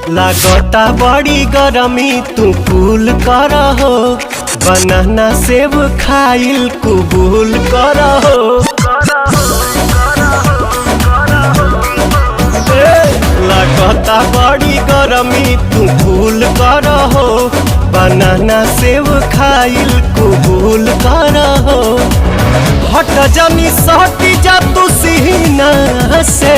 लागता बड़ी गरमी तू कूल कर हो, बनाना सेब खाइल कबूल कर हो। लागता बड़ी गरमी तू कूल कर हो, बनाना सेब खाइल कबूल कर हो। हट जानी सटी जा तू सीना से,